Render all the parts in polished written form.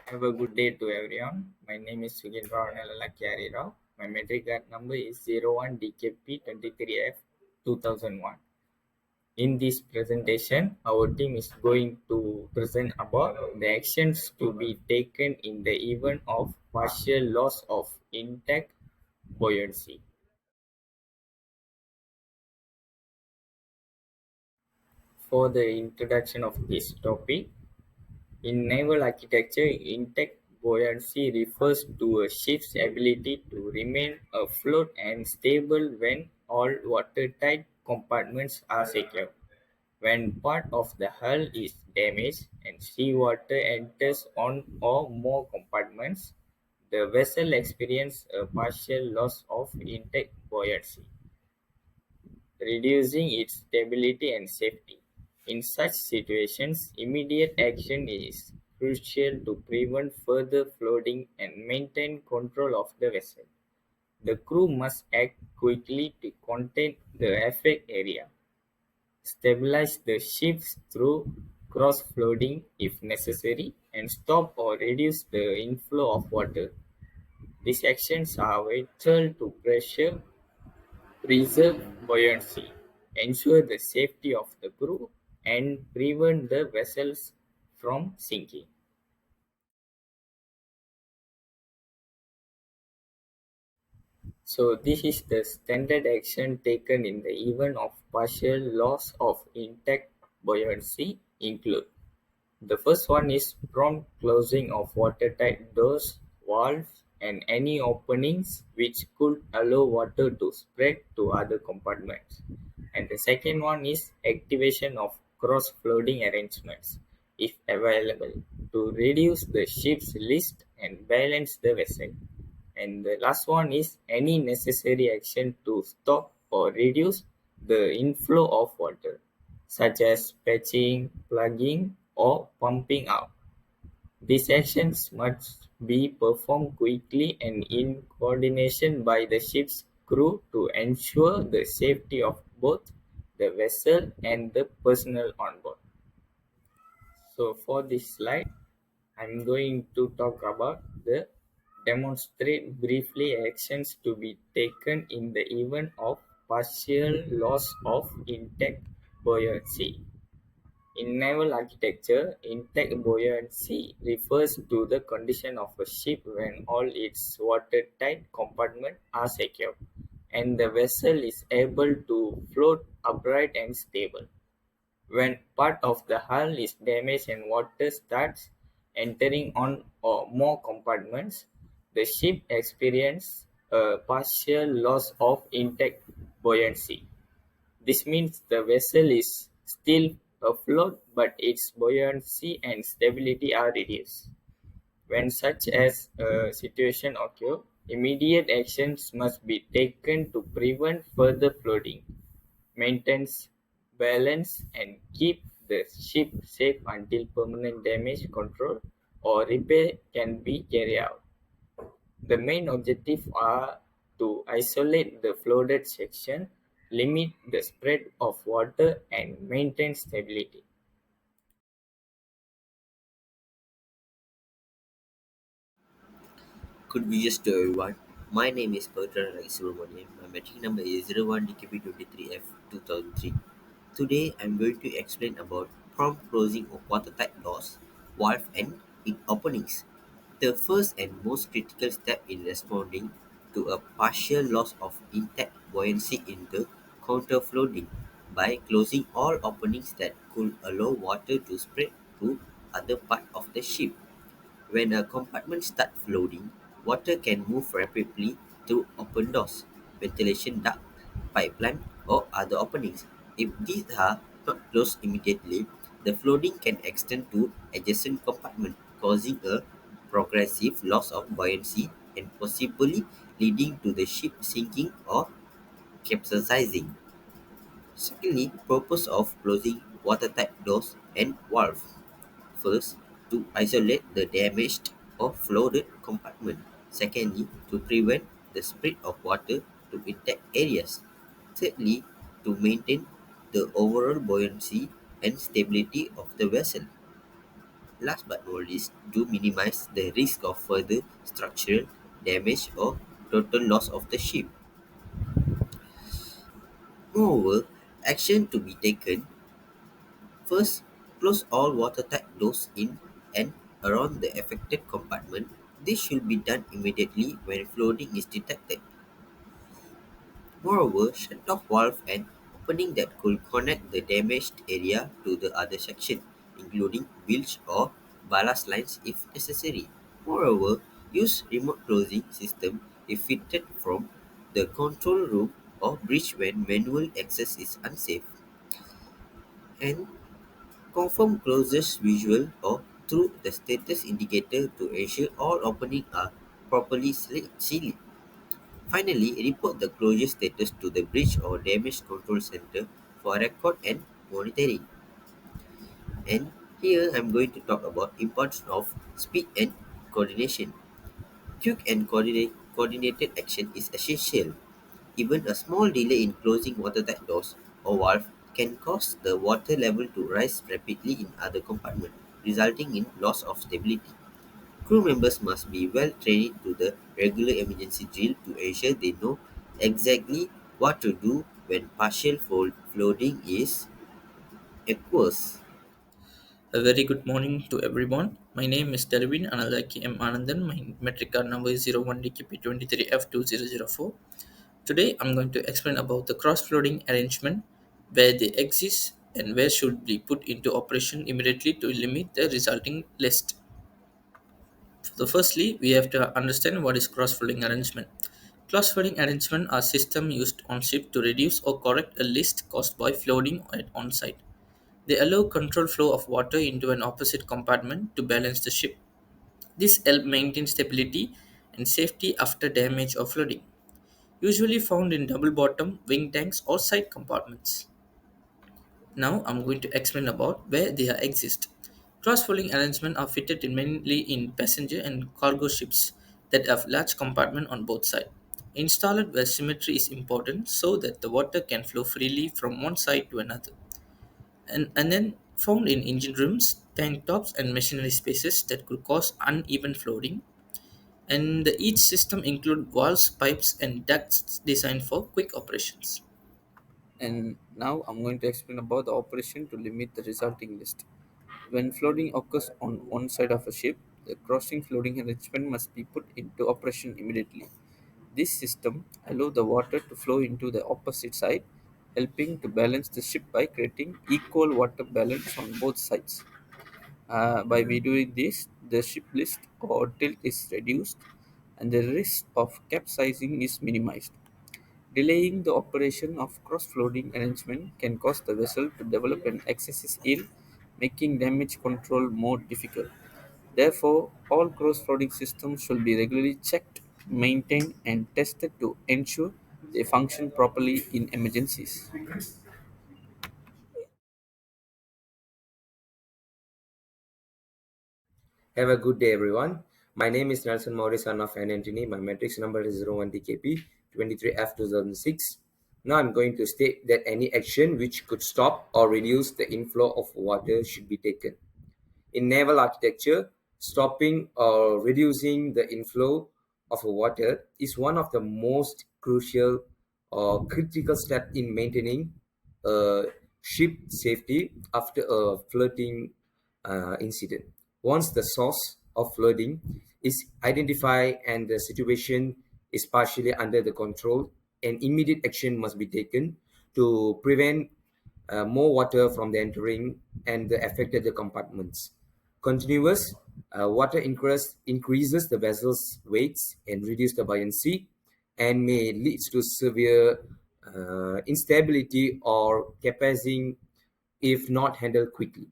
Have a good day to everyone. My name is SUGEN HARIRAU. My metric card number is 01 DKP23F 2001. In this presentation, our team is going to present about the actions to be taken in the event of partial loss of intact buoyancy. For the introduction of this topic, in naval architecture, intact buoyancy refers to a ship's ability to remain afloat and stable when all watertight compartments are secure. When part of the hull is damaged and seawater enters one or more compartments, the vessel experiences a partial loss of intact buoyancy, reducing its stability and safety. In such situations, immediate action is crucial to prevent further flooding and maintain control of the vessel. The crew must act quickly to contain the affected area, stabilize the ship through cross-flooding if necessary, and stop or reduce the inflow of water. These actions are vital to pressure preserve buoyancy, ensure the safety of the crew, and prevent the vessels from sinking. So this is the standard action taken in the event of partial loss of intact buoyancy include. The first one is prompt closing of watertight doors, valves, and any openings which could allow water to spread to other compartments. And the second one is activation of cross-flooding arrangements, if available, to reduce the ship's list and balance the vessel. And the last one is any necessary action to stop or reduce the inflow of water, such as patching, plugging, or pumping out. These actions must be performed quickly and in coordination by the ship's crew to ensure the safety of both the vessel and the personnel on board. So for this slide, I'm going to talk about the demonstrate briefly actions to be taken in the event of partial loss of intact buoyancy. In naval architecture, intact buoyancy refers to the condition of a ship when all its watertight compartments are secure and the vessel is able to float upright and stable. When part of the hull is damaged and water starts entering on or more compartments, the ship experiences a partial loss of intact buoyancy. This means the vessel is still afloat, but its buoyancy and stability are reduced. When such as a situation occurs, immediate actions must be taken to prevent further flooding, maintain balance, and keep the ship safe until permanent damage control or repair can be carried out. The main objectives are to isolate the flooded section, limit the spread of water, and maintain stability. Good wishes to everyone. My name is SUBRAMANIAM. My metric number is 01 DKP23F 2003. Today I'm going to explain about prompt closing of watertight doors, valve and its openings. The first and most critical step in responding to a partial loss of intact buoyancy in the counterflooding by closing all openings that could allow water to spread to other part of the ship. When a compartment starts flooding, water can move rapidly through open doors, ventilation duct, pipeline, or other openings. If these are not closed immediately, the flooding can extend to adjacent compartments, causing a progressive loss of buoyancy and possibly leading to the ship sinking or capsizing. Secondly, purpose of closing watertight doors and valves. First, to isolate the damaged or flooded compartment. Secondly, to prevent the spread of water to intact areas. Thirdly, to maintain the overall buoyancy and stability of the vessel. Last but not least, to minimize the risk of further structural damage or total loss of the ship. Moreover, action to be taken: first, close all watertight doors in and around the affected compartment. This should be done immediately when flooding is detected. Moreover, shut off valve and opening that could connect the damaged area to the other section, including bilge or ballast lines if necessary. Moreover, use remote closing system if fitted from the control room or bridge when manual access is unsafe. And confirm closures visual or through the status indicator to ensure all openings are properly sealed. Finally, report the closure status to the bridge or damage control center for record and monitoring. And here I'm going to talk about importance of speed and coordination. Quick and coordinated action is essential. Even a small delay in closing watertight doors or valve can cause the water level to rise rapidly in other compartments, resulting in loss of stability. Crew members must be well trained to the regular emergency drill to ensure they know exactly what to do when partial flooding is occurs. A very good morning to everyone. My name is DHARWIN and I am Anandan. My metric card number is 01DKP23F2004. Today I'm going to explain about the cross-flooding arrangement, where they exist and where should be put into operation immediately to limit the resulting list. So firstly, we have to understand what is cross-flooding arrangement. Cross-flooding arrangement are systems used on ship to reduce or correct a list caused by flooding at on-site. They allow controlled flow of water into an opposite compartment to balance the ship. This helps maintain stability and safety after damage or flooding, usually found in double bottom, wing tanks, or side compartments. Now I'm going to explain about where they exist. Cross-folding arrangements are fitted mainly in passenger and cargo ships that have large compartments on both sides. Installed where symmetry is important so that the water can flow freely from one side to another. And then found in engine rooms, tank tops, and machinery spaces that could cause uneven flooding. And each system include valves, pipes, and ducts designed for quick operations. And now I'm going to explain about the operation to limit the resulting list. When flooding occurs on one side of a ship, the crossing flooding arrangement must be put into operation immediately. This system allows the water to flow into the opposite side, helping to balance the ship by creating equal water balance on both sides. By we doing this, the ship list or tilt is reduced and the risk of capsizing is minimized. Delaying the operation of cross-flooding arrangement can cause the vessel to develop an excessive yield, making damage control more difficult. Therefore, all cross-flooding systems should be regularly checked, maintained, and tested to ensure they function properly in emergencies. Have a good day, everyone. My name is Nelson Maurice, son of Anthony. My matrix number is 01DKP 23F 2006. Now I'm going to state that any action which could stop or reduce the inflow of water should be taken. In naval architecture, stopping or reducing the inflow of water is one of the most crucial or critical steps in maintaining ship safety after a flooding incident. Once the source of flooding is identified and the situation is partially under the control, an immediate action must be taken to prevent more water from the entering and the affected the compartments. Continuous water increases the vessel's weights and reduce the buoyancy and may lead to severe instability or capsizing if not handled quickly.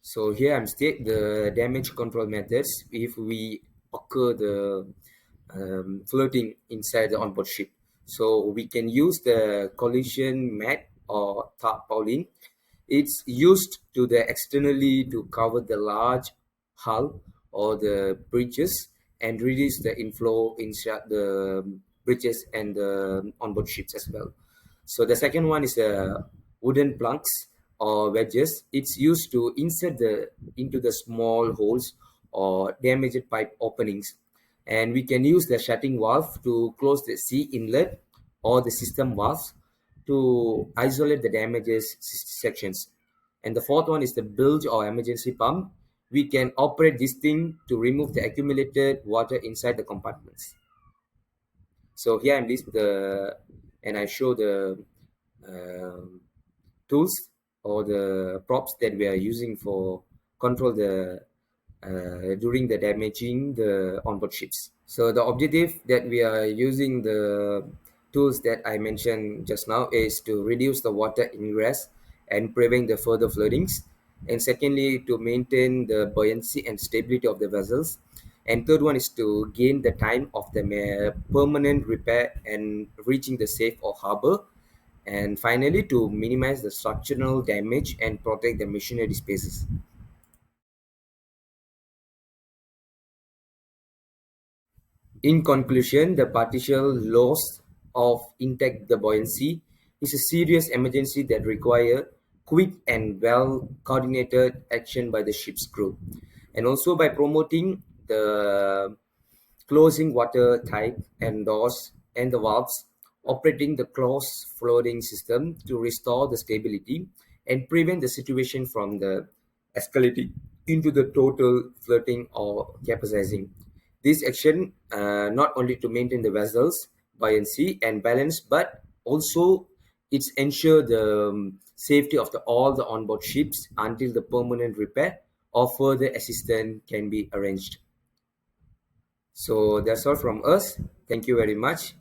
So here I'm state the damage control methods if we occur the floating inside the onboard ship. So we can use the collision mat or tarpaulin. It's used to the externally to cover the large hull or the bridges and reduce the inflow inside the bridges and the onboard ships as well. So the second one is the wooden planks. or wedges. It's used to insert into the small holes or damaged pipe openings. And we can use the shutting valve to close the sea inlet or the system valves to isolate the damages sections. And the fourth one is the bilge or emergency pump. We can operate this thing to remove the accumulated water inside the compartments. So here I'm list the and I show the um tools or the props that we are using for control the during the damaging the onboard ships. So the objective that we are using the tools that I mentioned just now is to reduce the water ingress and prevent the further floodings. And secondly, to maintain the buoyancy and stability of the vessels. And third one is to gain the time of the permanent repair and reaching the safe or harbor. And finally, to minimize the structural damage and protect the machinery spaces. In conclusion, the partial loss of intact the buoyancy is a serious emergency that requires quick and well coordinated action by the ship's crew. And also by promoting the closing water tight and doors and the valves, operating the closed flooding system to restore the stability and prevent the situation from the escalating into the total flooding or capsizing. This action not only to maintain the vessel's buoyancy and balance, but also it's ensure the safety of all the onboard ships until the permanent repair or further assistance can be arranged. So that's all from us. Thank you very much.